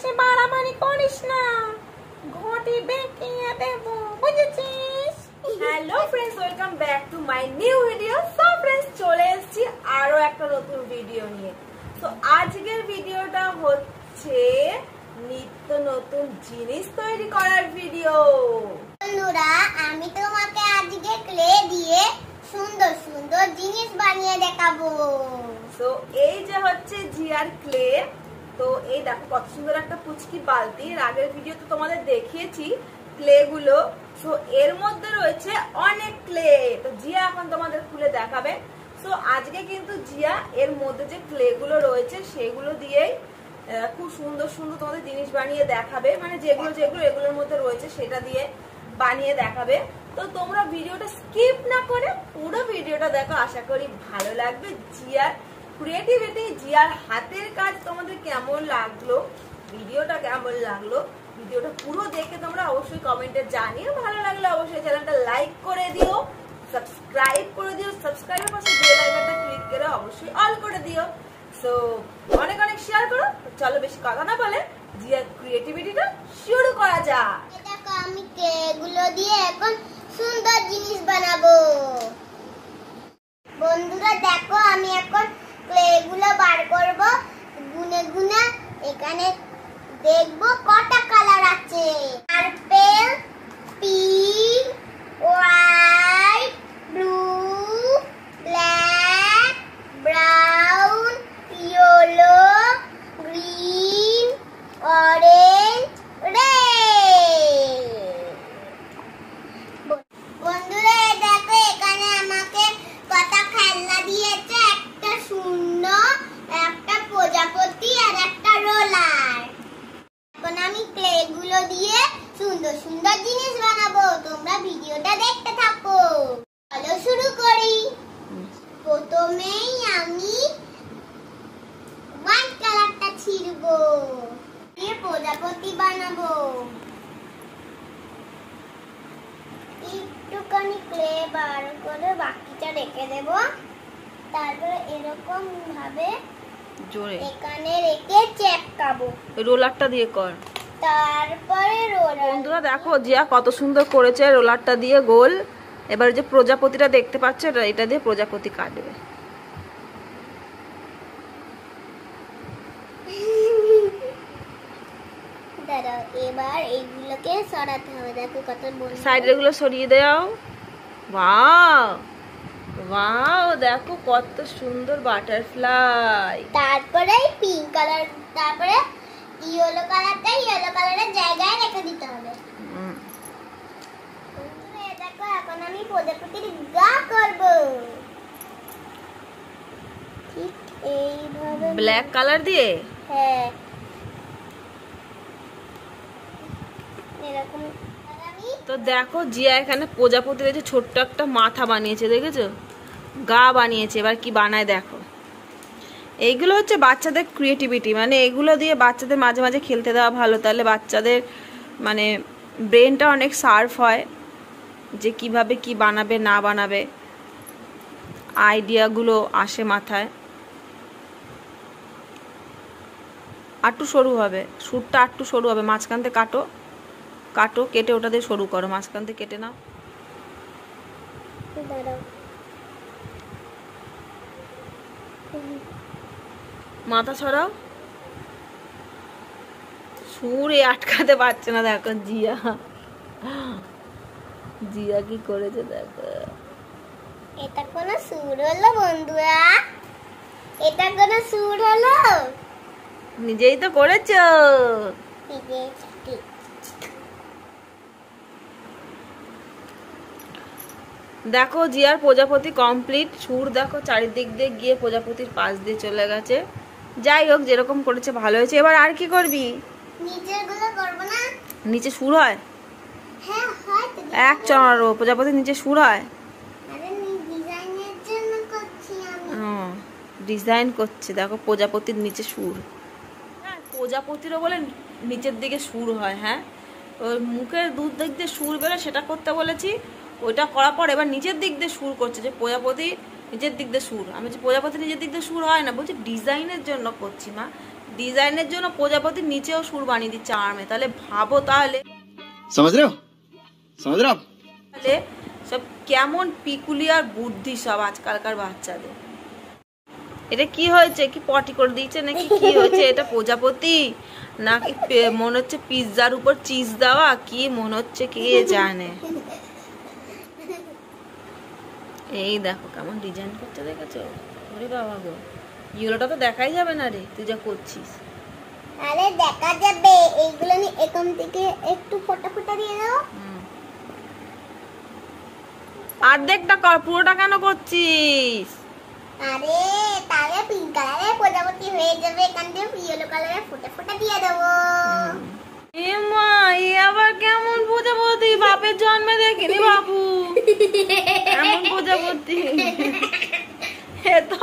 বেশি বাড়াবাড়ি করিস না, ঘটি বেঁকিয়ে দেব, বুঝেছিস? Hello friends, welcome back to my new video. So friends, চলে এসেছি আরো একটা নতুন ভিডিও নিয়ে। তো আজকের ভিডিওটা হচ্ছে নিত্য নতুন জিনিস তৈরি করার ভিডিও। বন্ধুরা, আমি তোমাকে আজকে ক্লে দিয়ে সুন্দর সুন্দর জিনিস বানিয়ে দেখাবো। তো এই যে হচ্ছে জিয়ার ক্লে। তো এই দেখো কত সুন্দর একটা পুচকি বালতি। আগের ভিডিও তো তোমাদের দেখিয়েছি ক্লে গুলো। তো এর মধ্যে রয়েছে অনেক ক্লে। তো জিয়া এখন তোমাদের খুলে দেখাবে। তো আজকে কিন্তু জিয়া এর মধ্যে যে ক্লে গুলো রয়েছে সেগুলো দিয়েই খুব সুন্দর সুন্দর তোমাদের জিনিস বানিয়ে দেখাবে। মানে যেগুলো যেগুলো এগুলোর মধ্যে রয়েছে সেটা দিয়ে বানিয়ে দেখাবে। তো তোমরা ভিডিওটা স্কিপ না করে পুরো ভিডিওটা দেখো, আশা করি ভালো লাগবে। জিয়ার ক্রিয়েটিভিটি, জিয়ার হাতের কাজ তোমাদের কেমন লাগলো, ভিডিওটা কেমন লাগলো, ভিডিওটা পুরো দেখে তোমরা অবশ্যই কমেন্টে জানিও। ভালো লাগলে অবশ্যই চ্যানেলটা লাইক করে দিও, সাবস্ক্রাইব করে দিও, সাবস্ক্রাইবের পাশে বেল আইকনটা ক্লিক করে অবশ্যই অল করে দিও। সো অনেক অনেক শেয়ার করো। চলো বেশি কথা না বলে জিয়ার ক্রিয়েটিভিটিটা শুরু করা যাক। দেখো, আমি ক্লেগুলো দিয়ে এখন সুন্দর জিনিস বানাবো। বন্ধুরা দেখো, আমি এখন ক্লেগুলো বার করব, গুনে গুনে এখানে দেখবো কটা কালার আছে। Purple, pink, white, blue, black, brown, yellow, green, orange, red. বন্ধুরা দেখো, এখানে আমাকে কটা খেলনা দিয়েছে, একটা শূন্য, একটা প্রজাপতি আর একটা রোলার। এখন আমি ক্লেগুলো দিয়ে সুন্দর সুন্দর জিনিস বানাবো। তোমরা ভিডিওটা দেখতে থাকো। চলো শুরু করি। প্রথমেই আমি হোয়াইট কালারটা ছিড়বো, দিয়ে প্রজাপতি বানাবো। একটুখানি ক্লে বার করে বাকিটা রেখে দেব। তারপরে এরকম ভাবে জোরে এখানে রেখে চেপকাবো। রোলারটা দিয়ে কর। তারপরে রোলার। বন্ধুরা দেখো জিয়া কত সুন্দর করেছে রোলারটা দিয়ে গোল। এবার যে প্রজাপতিটা দেখতে পাচ্ছ, এটা দিয়ে প্রজাপতি কাটবে। দাঁড়াও, এবার এইগুলোকে সরাতে হবে। দেখো কত বড়। সাইডের গুলো সরিয়ে দাও। ওয়াও ওয়াও, দেখো কত সুন্দর বাটারফ্লাই। তারপরে পিঙ্ক কালার, তারপরে ইয়েলো কালারটা ইয়েলো কালারের জায়গায় রেখে দিতে হবে। বন্ধুরা দেখো, এখন আমি প্রজাপতির গা করব। ঠিক এইভাবে ব্ল্যাক কালার দিয়ে। হ্যাঁ, এরকম। তো দেখো জিয়া এখানে প্রজাপতির যে ছোট্ট একটা মাথা বানিয়েছে, দেখেছো? গা বানিয়েছে। এবার কি বানায় দেখো। এইগুলো হচ্ছে বাচ্চাদের ক্রিয়েটিভিটি। মানে এগুলো দিয়ে বাচ্চাদের মাঝে মাঝে খেলতে দেওয়া ভালো, তাহলে বাচ্চাদের মানে ব্রেনটা অনেক শার্প হয়, যে কিভাবে কি বানাবে না বানাবে আইডিয়াগুলো আসে মাথায়। আটটু সরু হবে, সুরটা আটটু সরু হবে। মাঝখান থেকে কাটো, কাটো, কেটে ওটা দিয়ে সরু করো। মাঝখান থেকে কেটে নাও। দাঁড়াও, মাথা ছড়াও। সুরে আটকাতে পারছে না। দেখো জিয়া, জিয়া কি করেছে দেখো। এটা কোন সুর হলো বন্ধুরা? এটা কোন সুর হলো? নিজেই তো করেছো। দেখো জিয়ার প্রজাপতি কমপ্লিট। সুর দেখো চারিদিক দিয়ে গিয়ে প্রজাপতির পাশ দিয়ে চলে গেছে। যাই হোক, যেরকম করেছে ভালো হয়েছে। এবার আর কি করবি? নিচের গুলো করব না? নিচে সুর হয়? হ্যাঁ হয় তো। এক চড়ারও প্রজাপতির নিচে সুর হয়? আরে ডিজাইনের জন্য করছি আমি। ডিজাইন করছে। দেখো প্রজাপতির নিচে সুর। হ্যাঁ, প্রজাপতিরও বলে নিচের দিকে সুর হয়। হ্যাঁ, ওই মুখের দূর দিক দিয়ে সুর বেরোয়, সেটা করতে বলেছি। ওইটা করার পর এবার নিচের দিক দিয়ে সুর করছে, যে প্রজাপতি নিচের দিক দিয়ে সুর। আমি বলছি প্রজাপতি নিজের দিক দিয়ে সুর হয় না। বলছি ডিজাইনের জন্য করছি মা, ডিজাইনের জন্য প্রজাপতির নিচেও সুর বানিয়ে দিচ্ছে আর্মে। তাহলে ভাবো তাহলে তাহলে সব কেমন পিকুলিয়ার বুদ্ধি সব আজকালকার বাচ্চাদের। এটা কি হয়েছে? কি পটি করে দিয়েছে নাকি কি হয়েছে? এটা প্রজাপতি নাকি মনে হচ্ছে পিৎজার উপর চিজ দেওয়া? কি মনে হচ্ছে কে জানে। এই দেখো কেমন ডিজাইন করছে, দেখেছো? ওরে বাবা গো, ইয়েলোটা তো দেখাই যাবে না রে তুই যা করছিস। আরে দেখা যাবে, এইগুলো আমি এখান থেকে একটু ফোটা ফোটা দিয়ে দাও। অর্ধেকটা কর, পুরোটা কেন করছিস? আরে তাহলে পিঙ্ক কালারের প্রজাপতি হয়ে যাবে, এখান থেকে ইয়েলো কালারের ফোটা ফোটা দিয়ে দেবো। এ মা, এ আবার কেমন প্রজাপতি? বাপের জন্মে দেখিনি বাবু এমন প্রজাপতি। এ তো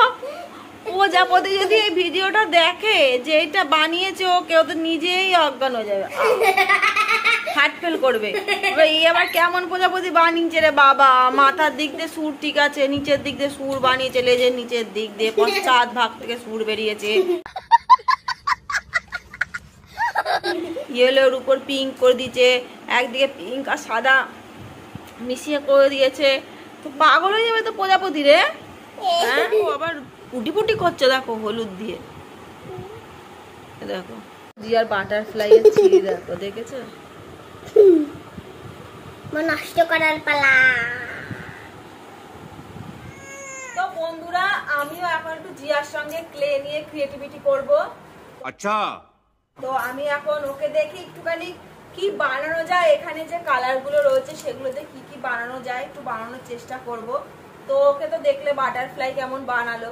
প্রজাপতি যদি এই ভিডিওটা দেখে যে এটা বানিয়েছে ও, কেউ তো নিজেই অজ্ঞান হয়ে যাবে, হার্ট ফেল করবে। এই আবার কেমন প্রজাপতি বানিয়েছে রে বাবা? মাথার দিক দিয়ে সুর ঠিক আছে, নিচের দিক দিয়ে সুর বানিয়েছে, লেজের নিচের দিক দিয়ে পশ্চাৎ ভাগ থেকে সুর বেরিয়েছে, ইয়েলোর উপর পিঙ্ক করে দিয়েছে, একদিকে পিঙ্ক আর সাদা মিশিয়ে করে দিয়েছে। তো পাগল হয়ে যাবে তো প্রজাপতি রে। হ্যাঁ, ও আবার পুটি পুটি করছে দেখো হলুদ দিয়ে। দেখো জিয়ার বাটারফ্লাই এর ছিঁড়ি দেখো, দেখেছো? নষ্ট করার পালা। তো বন্ধুরা, আমিও এখন একটু জিয়ার সঙ্গে ক্লে নিয়ে ক্রিয়েটিভিটি করব। আচ্ছা, তো আমি এখন ওকে দেখি একটুখানি কি বানানো যায়, এখানে যে কালার গুলো রয়েছে সেগুলোতে কি কি বানানো যায় একটু বানানোর চেষ্টা করব। তো ওকে তো দেখলে বাটারফ্লাই কেমন বানালো,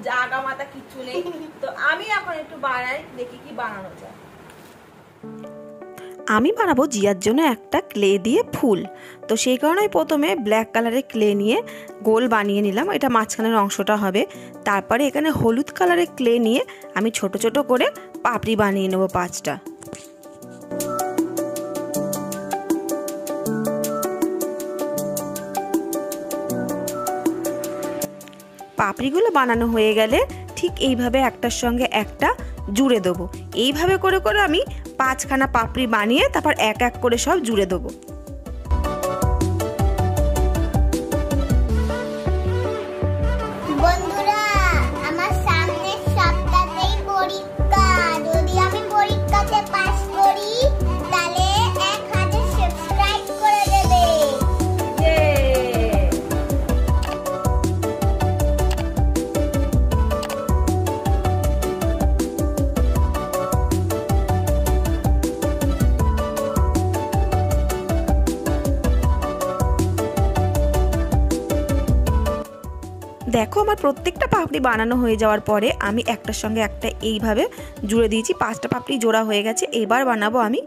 জাগা মাথা কিচ্ছু নেই। তো আমি এখন একটু বানাই, দেখি কি বানানো যায়। আমি বানাবো জিয়ার জন্য একটা ক্লে দিয়ে ফুল। তো সেই কারণে প্রথমে ব্ল্যাক কালারের ক্লে নিয়ে গোল বানিয়ে নিলাম, এটা মাঝখানের অংশটা হবে। তারপরে এখানে হলুদ কালারের ক্লে নিয়ে আমি ছোট ছোট করে পাপড়ি বানিয়ে নেব 5টা। পাপড়িগুলো বানানো হয়ে গেলে ঠিক এইভাবে একটার সঙ্গে একটা জুড়ে দেবো। এইভাবে করে করে আমি 5খানা পাপড়ি বানিয়ে তারপর এক এক করে সব জুড়ে দেবো। বন্ধুরা, আমার সামনের সপ্তাহেই পরীক্ষা। যদি আমি পরীক্ষাতে পাস করি তাহলে 1000 সাবস্ক্রাইব করে দেবে। দেখো আমার প্রত্যেকটা পাপড়ি বানানো হয়ে যাওয়ার পরে আমি একটার সঙ্গে একটা এইভাবে জুড়ে দিয়েছি। 5টা পাপড়ি জোড়া হয়ে গেছে। এবার বানাবো আমি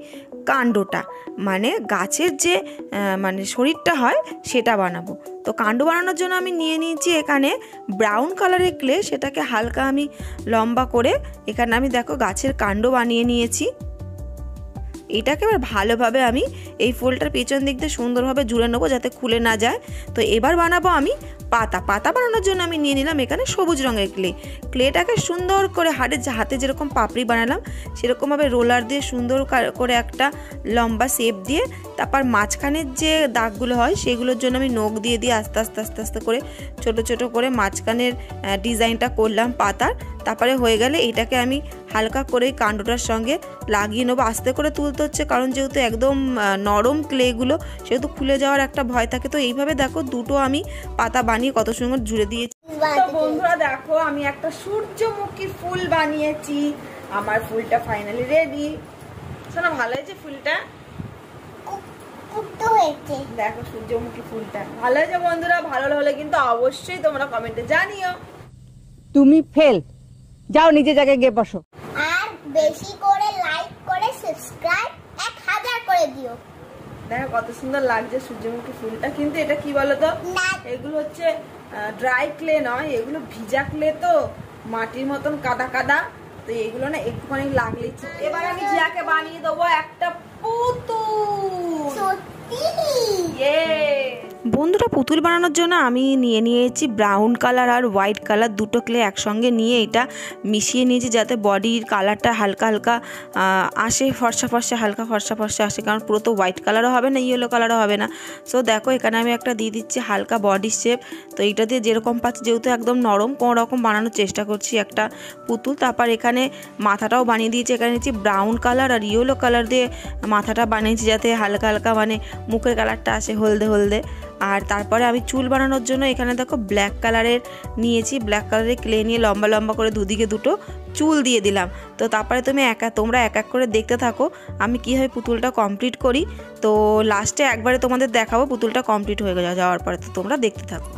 কাণ্ডটা, মানে গাছের যে মানে শরীরটা হয় সেটা বানাবো। তো কাণ্ড বানানোর জন্য আমি নিয়ে নিয়েছি এখানে ব্রাউন কালারের ক্লে, সেটাকে হালকা আমি লম্বা করে এখানে আমি দেখো গাছের কাণ্ড বানিয়ে নিয়েছি। এটাকে এবার ভালোভাবে আমি এই ফুলটার পেছন দিক দিয়ে সুন্দরভাবে জুড়ে নেবো যাতে খুলে না যায়। তো এবার বানাবো আমি পাতা। পাতা বানানোর জন্য আমি নিয়ে নিলাম এখানে সবুজ রঙের ক্লে। ক্লেটাকে সুন্দর করে হাতে যেরকম পাপড়ি বানালাম সেরকমভাবে রোলার দিয়ে সুন্দর করে একটা লম্বা শেপ দিয়ে তারপর মাঝখানের যে দাগগুলো হয় সেগুলোর জন্য আমি নখ দিয়ে আস্তে আস্তে আস্তে আস্তে করে ছোট ছোট করে মাঝখানের ডিজাইনটা করলাম পাতার। তারপরে হয়ে গেলে এটাকে আমি হালকা করে কাণ্ডটার সঙ্গে লাগিয়ে নেবো। আস্তে করে তুলতে হচ্ছে কারণ যেহেতু একদম নরম ক্লেগুলো সেহেতু খুলে যাওয়ার একটা ভয় থাকে। তো এইভাবে দেখো দুটো আমি পাতা বানিয়ে কত সুন্দর জুড়ে দিয়েছি। তো বন্ধুরা দেখো আমি একটা সূর্যমুখী ফুল বানিয়েছি। আমার ফুলটা ফাইনালি রেডি। শোনা ভালো হয়েছে ফুলটা? দেখো সূর্যমুখী ফুলটা ভালো হয়েছে বন্ধুরা। ভালো হলে কিন্তু অবশ্যই তোমরা কমেন্টে জানিও। তুমি ফেল, যাও নিজে জায়গায় গিয়ে বসো। আর বেশি করে লাইক করে সাবস্ক্রাইব 1000 করে দিও। দেখো কত সুন্দর লাগছে সূর্যমুখী ফুলটা। কিন্তু এটা কি বলতো, এগুলো হচ্ছে ড্রাই ক্লে নয়, এগুলো ভিজা ক্লে, তো মাটির মতন কাদা কাদা। তো এগুলো না একটুখানি লাগলেই। এবার আমি জিয়াকে বানিয়ে দেবো একটা পুতুল। সত্যি? ইয়েস। বন্ধুরা, পুতুল বানানোর জন্য আমি নিয়েছি ব্রাউন কালার আর হোয়াইট কালার, দুটো ক্লে একসঙ্গে নিয়ে এটা মিশিয়ে নিয়েছি যাতে বডির কালারটা হালকা হালকা আসে, ফর্সা ফর্সা, হালকা ফর্সা ফর্সা আসে, কারণ পুরো তো হোয়াইট কালারও হবে না, ইয়েলো কালারও হবে না। সো দেখো এখানে আমি একটা দিয়ে দিচ্ছি হালকা বডি শেপ। তো এইটা দিয়ে যেরকম পাচ্ছি, যেহেতু একদম নরম, কোনো রকম বানানোর চেষ্টা করছি একটা পুতুল। তারপর এখানে মাথাটাও বানিয়ে দিয়েছি, এখানে নিচ্ছি ব্রাউন কালার আর ইয়েলো কালার দিয়ে মাথাটা বানিয়েছি যাতে হালকা হালকা মানে মুখের কালারটা আসে হলদে হলদে। আর তারপরে আমি চুল বানানোর জন্য এখানে দেখো ব্ল্যাক কালারের নিয়েছি, ব্ল্যাক কালারের ক্লে নিয়ে লম্বা লম্বা করে দুদিকে দুটো চুল দিয়ে দিলাম। তো তারপরে তোমরা এক এক করে দেখতে থাকো আমি কীভাবে পুতুলটা কমপ্লিট করি। তো লাস্টে একবারে তোমাদের দেখাবো পুতুলটা কমপ্লিট হয়ে যাওয়ার পরে, তো তোমরা দেখতে থাকো।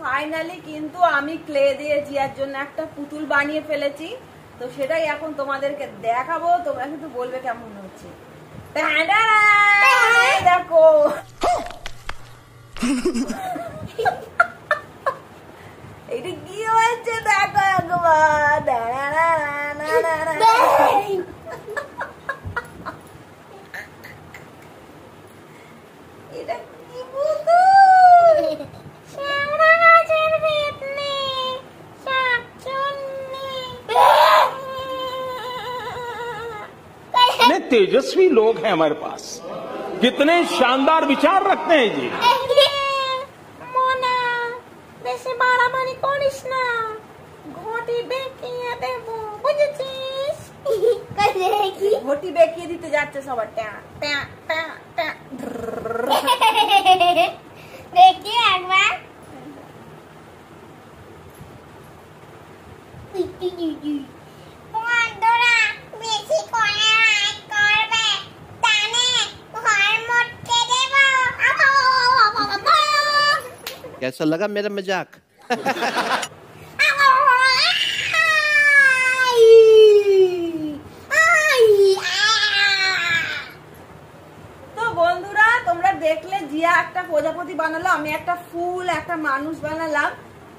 ফাইনালি কিন্তু আমি ক্লে দিয়ে জিয়ার জন্য একটা পুতুল বানিয়ে ফেলেছি। তো সেটাই এখন তোমাদেরকে দেখাবো, তোমরা কিন্তু বলবে কেমন হচ্ছে। দেখো এটা কি হয়েছে দেখো একবার। এটা কি পুতুল? कितने तेजस्वी लोग हैं हमारे पास, कितने शानदार विचार रखते हैं जी। মোনা, বেশি বাড়াবাড়ি করিস না, ঘটি বেঁকিয়ে দেবো, বুঝেছিস? ঘটি বেঁকিয়ে দিতে যাচ্ছে সবার। দেখি একবার। বন্ধুরা বেশি করে লাইক করবে, জানে ঘর মোটকে দেব। कैसा लगा मेरा मजाक? তো বন্ধুরা তোমরা দেখলে জিয়া একটা প্রজাপতি বানালো, আমি একটা ফুল, একটা মানুষ বানালাম।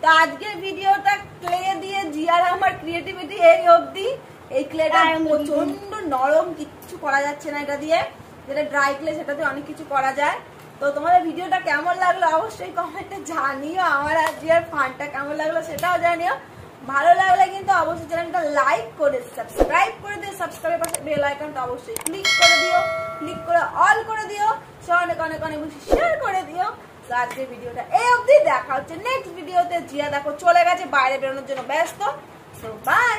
তো আজকের ভিডিওটা ক্লে দিয়ে জিয়ার আমার ক্রিয়েটিভিটি এই অবধি। এই ক্লেটা প্রচন্ড নরম, কিচ্ছু করা যাচ্ছে না এটা দিয়ে, যেটা ড্রাই ক্লে সেটাতে অনেক কিছু করা যায়। তো তোমাদের ভিডিওটা কেমন লাগলো অবশ্যই কমেন্টে জানিও, আমার আর জিয়ার ফানটা কেমন লাগলো সেটাও জানিও। ভালো লাগলে কিন্তু অবশ্যই চ্যানেলটা লাইক করে সাবস্ক্রাইব করে দিও, সাবস্ক্রাইবের পাশে বেল আইকনটা অবশ্যই ক্লিক করে দিও, ক্লিক করে অল করে দিও, অনেক অনেক অনেক বেশি শেয়ার করে দিও। তো আজকের ভিডিওটা এই অবধি, দেখা হচ্ছে নেক্সট ভিডিওতে। জিয়া দেখো চলে গেছে বাইরে বেরোনোর জন্য ব্যস্ত। So by.